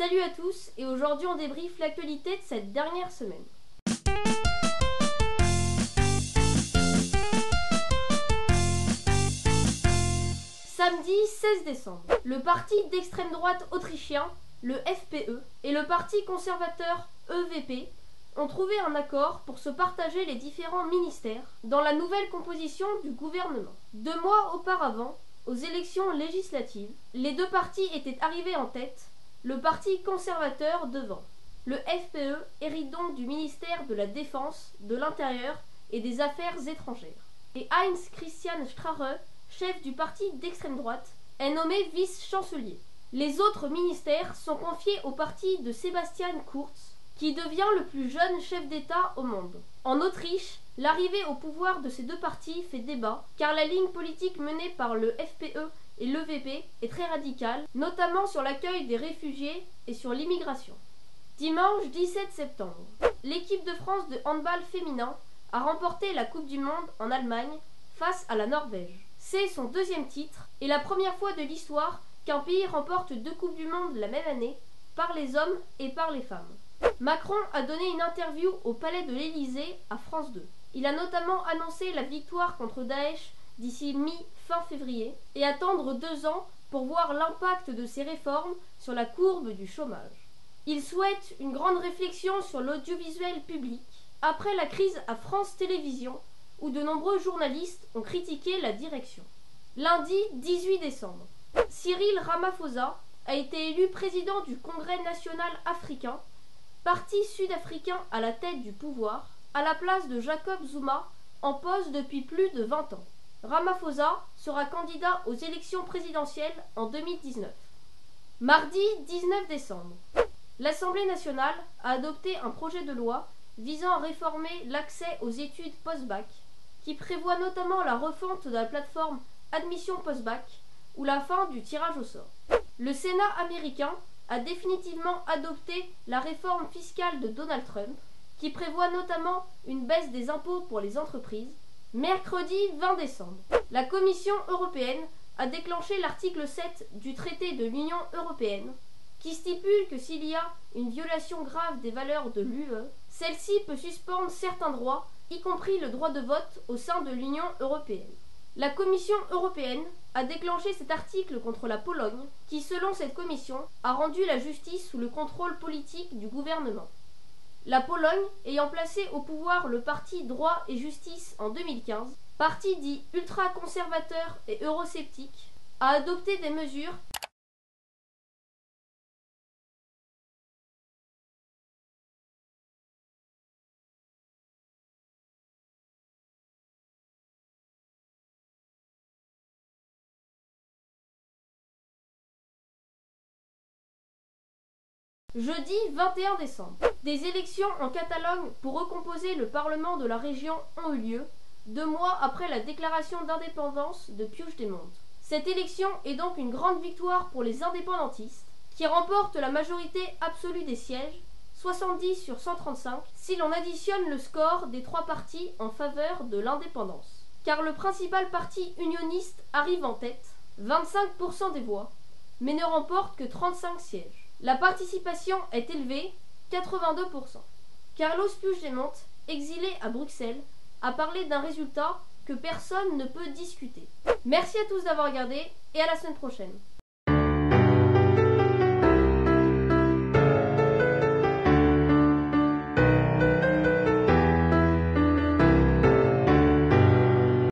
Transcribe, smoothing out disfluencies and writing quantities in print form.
Salut à tous, et aujourd'hui on débriefe l'actualité de cette dernière semaine. Samedi 16 décembre, le parti d'extrême droite autrichien, le FPE, et le parti conservateur EVP ont trouvé un accord pour se partager les différents ministères dans la nouvelle composition du gouvernement. 2 mois auparavant, aux élections législatives, les deux partis étaient arrivés en tête, le parti conservateur devant. Le FPE hérite donc du ministère de la Défense, de l'Intérieur et des Affaires étrangères. Et Heinz Christian Strache, chef du parti d'extrême droite, est nommé vice-chancelier. Les autres ministères sont confiés au parti de Sebastian Kurz, qui devient le plus jeune chef d'État au monde. En Autriche, l'arrivée au pouvoir de ces deux partis fait débat, car la ligne politique menée par le FPE et l'EVP est très radicale, notamment sur l'accueil des réfugiés et sur l'immigration. Dimanche 17 septembre, l'équipe de France de handball féminin a remporté la Coupe du Monde en Allemagne face à la Norvège. C'est son deuxième titre et la première fois de l'histoire qu'un pays remporte 2 Coupes du Monde la même année, par les hommes et par les femmes. Macron a donné une interview au Palais de l'Élysée à France 2. Il a notamment annoncé la victoire contre Daesh d'ici mi-fin février et attendre 2 ans pour voir l'impact de ces réformes sur la courbe du chômage. Il souhaite une grande réflexion sur l'audiovisuel public après la crise à France Télévisions où de nombreux journalistes ont critiqué la direction. Lundi 18 décembre, Cyril Ramaphosa a été élu président du Congrès national africain, parti sud-africain à la tête du pouvoir, à la place de Jacob Zuma, en poste depuis plus de 20 ans. Ramaphosa sera candidat aux élections présidentielles en 2019. Mardi 19 décembre, l'Assemblée nationale a adopté un projet de loi visant à réformer l'accès aux études post-bac, qui prévoit notamment la refonte de la plateforme Admission Post-Bac ou la fin du tirage au sort. Le Sénat américain a définitivement adopté la réforme fiscale de Donald Trump, qui prévoit notamment une baisse des impôts pour les entreprises. Mercredi 20 décembre, la Commission européenne a déclenché l'article 7 du traité de l'Union européenne, qui stipule que s'il y a une violation grave des valeurs de l'UE, celle-ci peut suspendre certains droits, y compris le droit de vote au sein de l'Union européenne. La Commission européenne a déclenché cet article contre la Pologne, qui, selon cette commission, a rendu la justice sous le contrôle politique du gouvernement. La Pologne, ayant placé au pouvoir le parti Droit et Justice en 2015, parti dit ultra-conservateur et eurosceptique, a adopté des mesures Jeudi 21 décembre. Des élections en Catalogne pour recomposer le Parlement de la région ont eu lieu, 2 mois après la déclaration d'indépendance de Puigdemont. Cette élection est donc une grande victoire pour les indépendantistes, qui remportent la majorité absolue des sièges, 70 sur 135, si l'on additionne le score des 3 partis en faveur de l'indépendance. Car le principal parti unioniste arrive en tête, 25% des voix, mais ne remporte que 35 sièges. La participation est élevée, 82%. Carlos Puigdemont, exilé à Bruxelles, a parlé d'un résultat que personne ne peut discuter. Merci à tous d'avoir regardé et à la semaine prochaine.